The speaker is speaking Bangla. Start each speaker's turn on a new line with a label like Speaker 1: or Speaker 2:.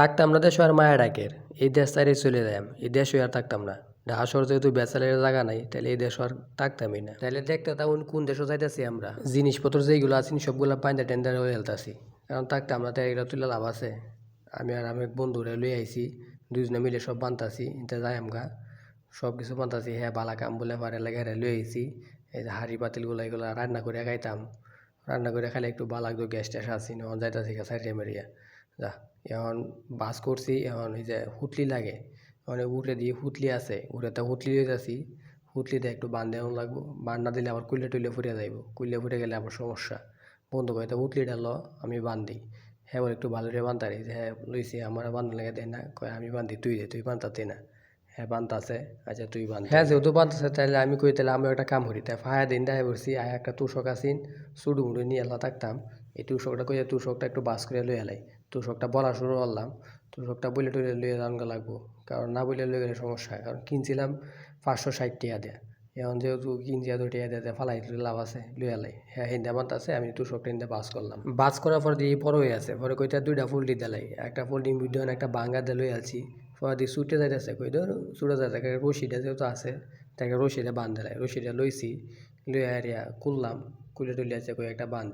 Speaker 1: থাকতাম না দেশে আর মায়া ডাকের এই দেশ ছাইড়ে চলে যাইম এই দেশে আর থাকতাম না। ঢাকা শহর যেহেতু বেচালের জায়গা নাই তাহলে এই দেশ আর থাকতামই না। তাহলে দেখতে তখন কোন দেশে যাইতেছি আমরা, জিনিসপত্র যেগুলো আছে সবগুলো পাইন্দা টেন্ডা হয়ে হেলতাছি, কারণ থাকতাম না তাই এটা তুলে লাভ আছে। আমি আর আমি বন্ধুরা লই আইছি, দুজনে মিলে সব বানতাছি এটা যাই আমগা সব কিছু বানতাছি। হ্যাঁ বালা কাম বলে পারে লাগে লই আইছি। এই যে হাঁড়ি পাতিলগুলো এগুলো রান্না করে খাইতাম, রান্না করে খাইলে একটু বালা লাগতো, গ্যাস ট্যাস আসি না যাইতাছি সাইডে মেরিয়া যা। এখন বাস করছি, এখন এই যে হুতলি লাগে মানে উঠে দিয়ে হুতলি আছে উঠে হুতলি হয়ে যাচ্ছি, হুতলিতে একটু বান দেওয়া লাগবো, বান না দিলে আবার কুইলে টুইলে ফুটে যাইব, কুইলে ফুটে গেলে আবার সমস্যা। বন্ধু ভাই তো হুতলিটা ল আমি বান দিই, হ্যাঁ বলে একটু ভালো রে বানতারি যে হ্যাঁ লইছি আমার বান্ধব লেগে দেয় না, কয় আমি বান্ধি তুই দে তুই বানতাতে না। হ্যাঁ বানতাছে, আচ্ছা তুই বান। হ্যাঁ যেহেতু বানতাছে তাহলে আমি কই তাহলে আমি একটা কাম করি, তাই ফায়া দিন দেয় বলছি আয় একটা তুষক আসিন চুডু মুড়ি নিয়ে এলা থাকতাম। এই তুষকটা কই তুষকটা একটু বাস করে লই এলাই, তুষকটা বলা শুরু করলাম, তুষকটা বলে টইলে লইয়ে জানগা লাগবো, কারণ না বলে লই গেলে সমস্যা। কারণ কিনছিলাম 560 টাকা দেয়া, এখন যেহেতু কিনছি এত টাকা দিয়ে ফালাই লাভ আছে লই এলাই। হ্যাঁ হিন্দা বানতাছে আমি তুষকটা হিন্দা বাস করলাম, বাস করার পর দিয়ে পর হয়ে আছে, পরে কইটা দুইটা ফুলটি দিলাই, একটা ফোল্ডিং ভিডিও একটা বাঙ্গা দিয়ে লই আলছি। পরে দিয়ে ছুটে যাইতেছে কই ধর ছুটে যাইতে রশিটা যেহেতু আছে তাকে রশিটা বান দিলাই, রশিটা লইছি লই আরিয়া খুললাম, খুলে টুলে আছে কই একটা বান দিই।